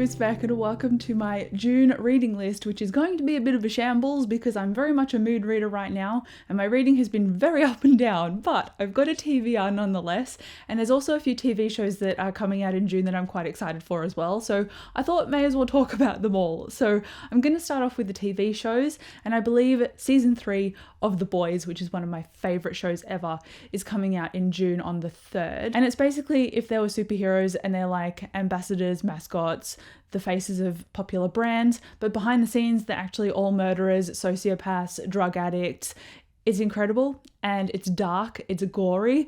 name is Beck and welcome to my June reading list, which is going to be a bit of a shambles because I'm very much a mood reader right now and my reading has been very up and down, but I've got a TBR nonetheless, and there's also a few TV shows that are coming out in June that I'm quite excited for as well, so I thought may as well talk about them all. So I'm going to start off with the TV shows, and I believe season 3 of The Boys, which is one of my favourite shows ever, is coming out in June on the 3rd. And it's basically if there were superheroes and they're like ambassadors, mascots, the faces of popular brands, but behind the scenes they're actually all murderers, sociopaths, drug addicts. It's incredible and it's dark, it's gory,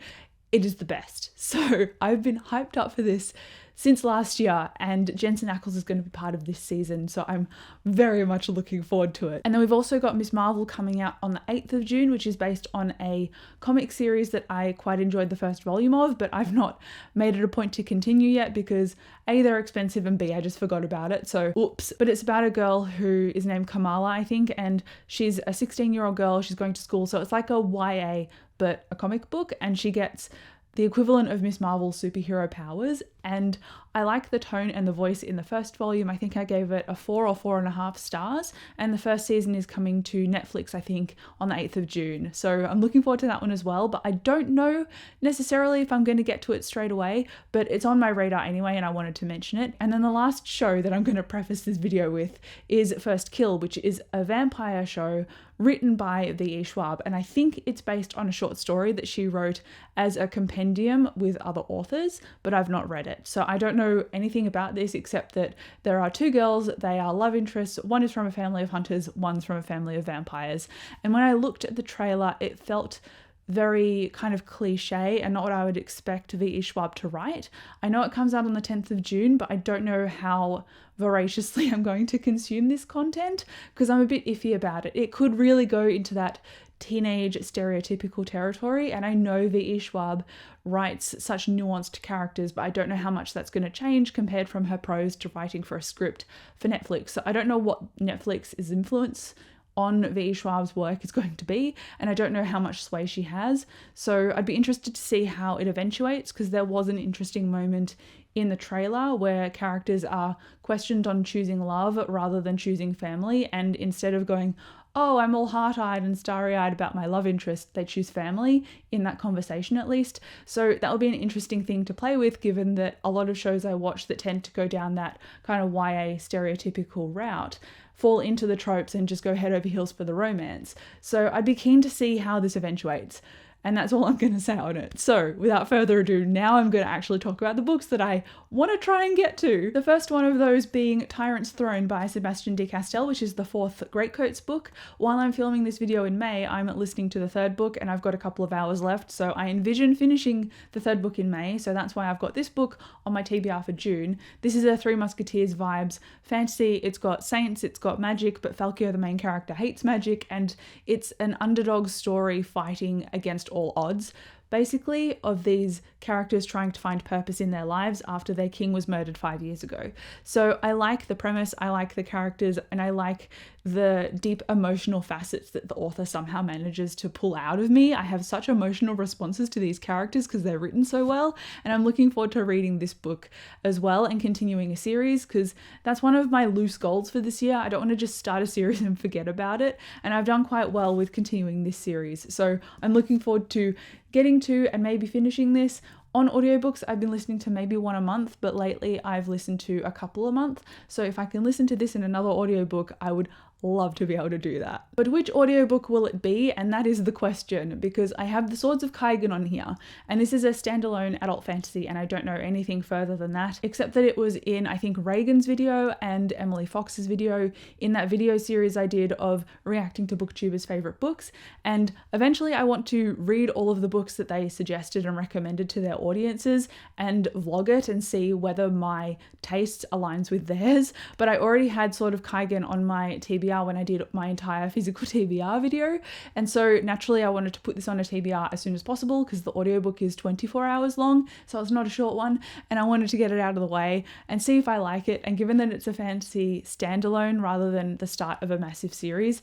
it is the best. So I've been hyped up for this since last year, and Jensen Ackles is going to be part of this season, so I'm very much looking forward to it. And then we've also got Miss Marvel coming out on the 8th of June, which is based on a comic series that I quite enjoyed the first volume of, but I've not made it a point to continue yet because A, they're expensive, and B, I just forgot about it, so oops. But it's about a girl who is named Kamala, I think, and she's a 16-year-old girl, she's going to school, so it's like a YA but a comic book, and she gets the equivalent of Miss Marvel's superhero powers, and I like the tone and the voice in the first volume. I think I gave it a 4 or 4.5 stars, and the first season is coming to Netflix, I think, on the 8th of June. So I'm looking forward to that one as well, but I don't know necessarily if I'm going to get to it straight away, but it's on my radar anyway, and I wanted to mention it. And then the last show that I'm going to preface this video with is First Kill, which is a vampire show written by V.E. Schwab, and I think it's based on a short story that she wrote as a compendium with other authors, but I've not read it. So I don't know anything about this except that there are 2 girls, they are love interests, one is from a family of hunters, one's from a family of vampires. And when I looked at the trailer, it felt very kind of cliche and not what I would expect V.E. Schwab to write. I know it comes out on the 10th of June, but I don't know how voraciously I'm going to consume this content because I'm a bit iffy about it. It could really go into that teenage stereotypical territory, and I know V.E. Schwab writes such nuanced characters, but I don't know how much that's going to change compared from her prose to writing for a script for Netflix. So I don't know what Netflix's influence on V.E. Schwab's work is going to be, and I don't know how much sway she has, so I'd be interested to see how it eventuates, because there was an interesting moment in the trailer where characters are questioned on choosing love rather than choosing family, and instead of going, oh, I'm all heart-eyed and starry-eyed about my love interest, they choose family in that conversation at least. So that will be an interesting thing to play with, given that a lot of shows I watch that tend to go down that kind of YA stereotypical route fall into the tropes and just go head over heels for the romance. So I'd be keen to see how this eventuates. And that's all I'm going to say on it. So without further ado, now I'm going to actually talk about the books that I want to try and get to. The first one of those being Tyrant's Throne by Sebastian de Castell, which is the 4th Greatcoats book. While I'm filming this video in May, I'm listening to the 3rd book and I've got a couple of hours left, so I envision finishing the 3rd book in May, so that's why I've got this book on my TBR for June. This is a Three Musketeers vibes fantasy. It's got saints, it's got magic, but Falkio, the main character, hates magic, and it's an underdog story fighting against all odds, basically, of these characters trying to find purpose in their lives after their king was murdered 5 years ago. So I like the premise, I like the characters, and I like the deep emotional facets that the author somehow manages to pull out of me. I have such emotional responses to these characters because they're written so well, and I'm looking forward to reading this book as well and continuing a series, because that's one of my loose goals for this year. I don't want to just start a series and forget about it, and I've done quite well with continuing this series. So I'm looking forward to getting to and maybe finishing this. On audiobooks, I've been listening to maybe one a month, but lately I've listened to a couple a month. So if I can listen to this in another audiobook, I would love to be able to do that. But which audiobook will it be? And that is the question, because I have The Swords of Kaigan on here, and this is a standalone adult fantasy, and I don't know anything further than that, except that it was in, I think, Reagan's video and Emily Fox's video in that video series I did of reacting to booktubers' favourite books, and eventually I want to read all of the books that they suggested and recommended to their audiences and vlog it and see whether my taste aligns with theirs. But I already had Sword of Kaigan on my TBR when I did my entire physical TBR video, and so naturally I wanted to put this on a TBR as soon as possible because the audiobook is 24 hours long, so it's not a short one, and I wanted to get it out of the way and see if I like it. And given that it's a fantasy standalone rather than the start of a massive series,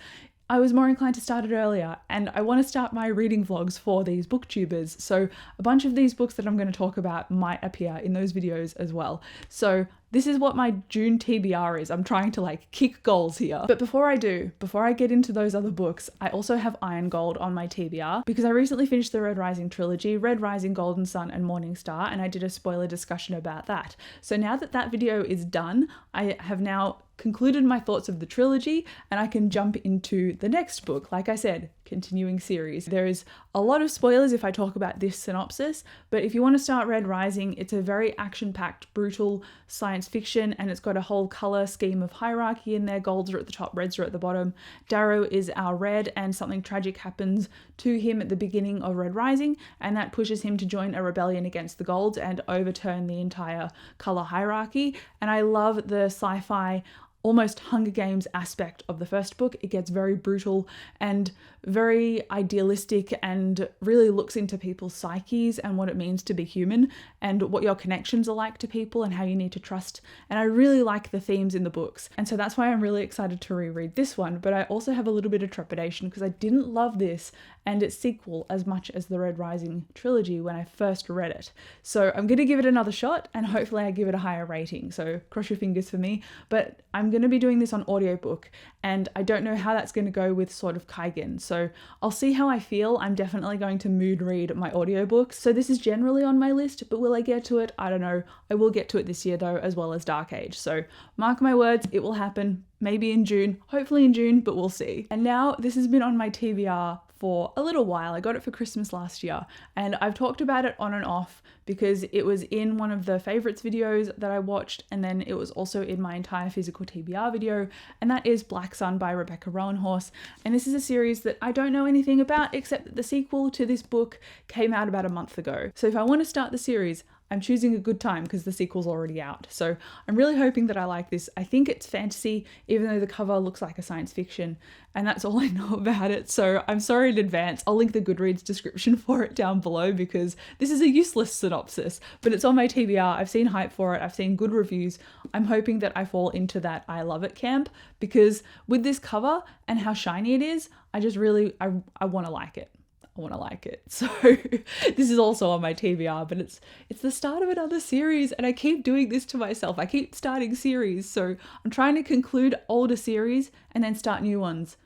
I was more inclined to start it earlier, and I want to start my reading vlogs for these booktubers, so a bunch of these books that I'm going to talk about might appear in those videos as well. So This is what my June TBR is. I'm trying to like kick goals here. But before I get into those other books, I also have Iron Gold on my TBR because I recently finished the Red Rising trilogy, Red Rising, Golden Sun, and Morning Star, and I did a spoiler discussion about that. So now that that video is done, I have now concluded my thoughts of the trilogy and I can jump into the next book. Like I said, continuing series. There is a lot of spoilers if I talk about this synopsis, but if you want to start Red Rising, it's a very action-packed, brutal science fiction, and it's got a whole color scheme of hierarchy in there. Golds are at the top, reds are at the bottom. Darrow is our red, and something tragic happens to him at the beginning of Red Rising, and that pushes him to join a rebellion against the Golds and overturn the entire color hierarchy. And I love the sci-fi almost Hunger Games aspect of the first book. It gets very brutal and very idealistic and really looks into people's psyches and what it means to be human and what your connections are like to people and how you need to trust. And I really like the themes in the books. And so that's why I'm really excited to reread this one. But I also have a little bit of trepidation because I didn't love this and its sequel as much as the Red Rising trilogy when I first read it. So I'm going to give it another shot and hopefully I give it a higher rating. So cross your fingers for me. But I'm going to be doing this on audiobook and I don't know how that's going to go with Sword of Kaigen. So I'll see how I feel. I'm definitely going to mood read my audiobooks. So this is generally on my list, but will I get to it? I don't know. I will get to it this year though, as well as Dark Age. So mark my words, it will happen. Maybe in June, hopefully in June, but we'll see. And now this has been on my TBR for a little while. I got it for Christmas last year and I've talked about it on and off because it was in one of the favorites videos that I watched, and then it was also in my entire physical TBR video, and that is Black Sun by Rebecca Roanhorse. And this is a series that I don't know anything about except that the sequel to this book came out about a month ago. So if I want to start the series, I'm choosing a good time because the sequel's already out. So I'm really hoping that I like this. I think it's fantasy, even though the cover looks like a science fiction, and that's all I know about it. So I'm sorry in advance. I'll link the GOODREADS description for it down below because this is a useless synopsis, but it's on my TBR. I've seen hype for it. I've seen good reviews. I'm hoping that I fall into that I love it camp because with this cover and how shiny it is, I just really, I want to like it. I want to like it. So this is also on my TBR, but it's the start of another series and I keep doing this to myself. I keep starting series. So I'm trying to conclude older series and then start new ones.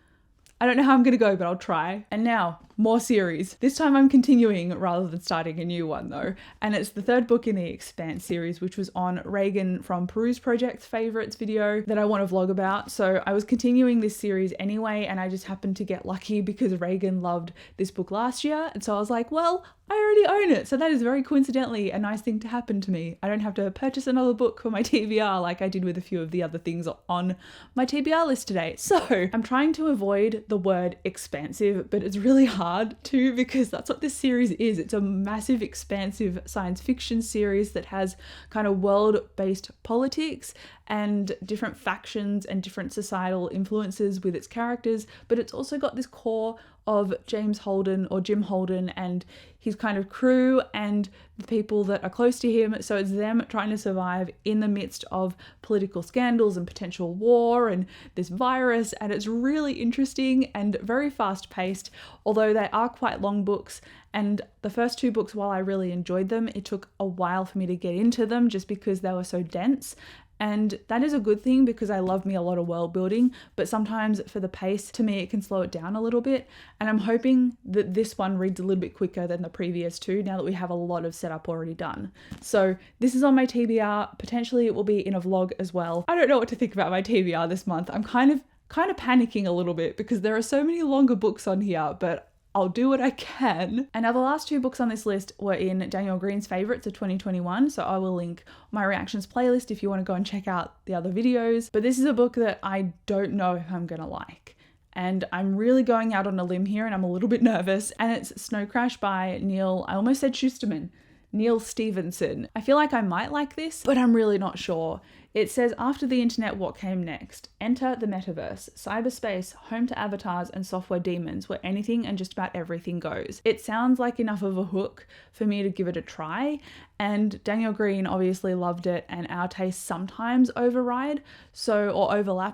I don't know how I'm going to go, but I'll try. And now, more series. This time I'm continuing rather than starting a new one though. And it's the third book in the Expanse series, which was on Reagan from Peruse Project's favorites video that I want to vlog about. So I was continuing this series anyway, and I just happened to get lucky because Reagan loved this book last year. And so I was like, well, I already own it. So that is very coincidentally a nice thing to happen to me. I don't have to purchase another book for my TBR like I did with a few of the other things on my TBR list today. So I'm trying to avoid the word expansive, but it's really hard to because that's what this series is. It's a massive, expansive science fiction series that has kind of world-based politics and different factions and different societal influences with its characters, but it's also got this core of James Holden or Jim Holden and his kind of crew and the people that are close to him. So it's them trying to survive in the midst of political scandals and potential war and this virus, and it's really interesting and very fast paced, although they are quite long books. And the first two books, while I really enjoyed them, it took a while for me to get into them just because they were so dense. And that is a good thing because I love me a lot of world building, but sometimes for the pace, to me, it can slow it down a little bit. And I'm hoping that this one reads a little bit quicker than the previous two now that we have a lot of setup already done. So this is on my TBR. Potentially it will be in a vlog as well. I don't know what to think about my TBR this month. I'm kind of panicking a little bit because there are so many longer books on here, but I'll do what I can. And now the last two books on this list were in Daniel Green's favorites of 2021. So I will link my reactions playlist if you want to go and check out the other videos. But this is a book that I don't know if I'm gonna like. And I'm really going out on a limb here and I'm a little bit nervous. And it's Snow Crash by Neil, I almost said Schusterman, Neil Stevenson. I feel like I might like this, but I'm really not sure. It says, after the internet, what came next? Enter the metaverse, cyberspace, home to avatars and software demons, where anything and just about everything goes. It sounds like enough of a hook for me to give it a try. And Daniel Green obviously loved it, and our tastes sometimes overlap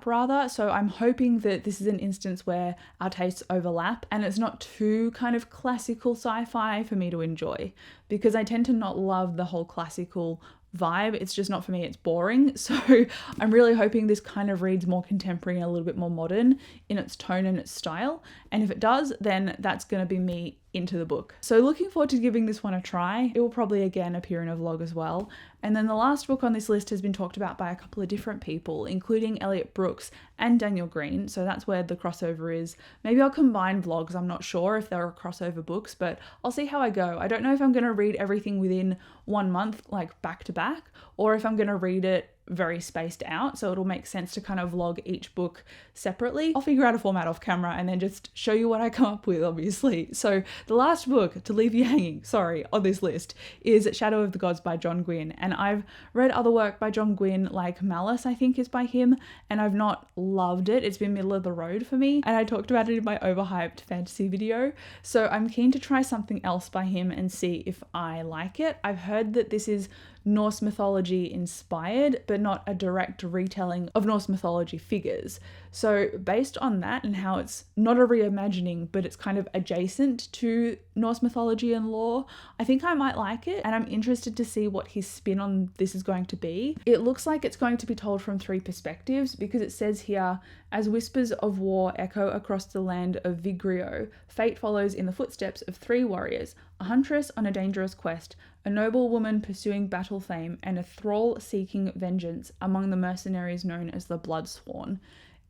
rather. So I'm hoping that this is an instance where our tastes overlap and it's not too kind of classical sci-fi for me to enjoy, because I tend to not love the whole classical vibe. It's just not for me, it's boring. So I'm really hoping this kind of reads more contemporary and a little bit more modern in its tone and its style. And if it does, then that's going to be me into the book. So looking forward to giving this one a try. It will probably again appear in a vlog as well. And then the last book on this list has been talked about by a couple of different people, including Elliot Brooks and Daniel Green. So that's where the crossover is. Maybe I'll combine vlogs. I'm not sure if there are crossover books, but I'll see how I go. I don't know if I'm going to read everything within 1 month, like back to back, or if I'm going to read it very spaced out, so it'll make sense to kind of vlog each book separately. I'll figure out a format off camera and then just show you what I come up with, obviously. So the last book to leave you hanging, on this list is Shadow of the Gods by John Gwynne. And I've read other work by John Gwynne, like Malice, I think is by him, and I've not loved it. It's been middle of the road for me, and I talked about it in my overhyped fantasy video. So I'm keen to try something else by him and see if I like it. I've heard that this is Norse mythology inspired, but not a direct retelling of Norse mythology figures. So based on that and how it's not a reimagining, but it's kind of adjacent to Norse mythology and lore, I think I might like it, and I'm interested to see what his spin on this is going to be. It looks like it's going to be told from 3 perspectives, because it says here, as whispers of war echo across the land of Vigrio, fate follows in the footsteps of 3 warriors, a huntress on a dangerous quest, a noble woman pursuing battle fame, and a thrall seeking vengeance among the mercenaries known as the Bloodsworn.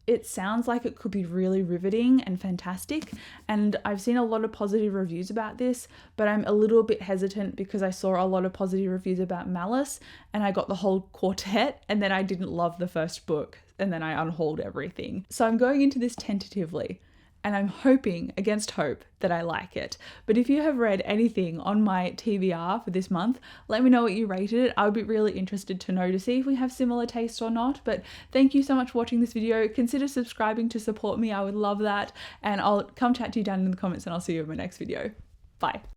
It sounds like it could be really riveting and fantastic, and I've seen a lot of positive reviews about this, but I'm a little bit hesitant because I saw a lot of positive reviews about Malice and I got the whole quartet, and then I didn't love the first book, and then I unhauled everything. So I'm going into this tentatively, and I'm hoping against hope that I like it. But if you have read anything on my TBR for this month, let me know what you rated it. I would be really interested to know, to see if we have similar taste or not. But thank you so much for watching this video. Consider subscribing to support me. I would love that. And I'll come chat to you down in the comments, and I'll see you in my next video. Bye.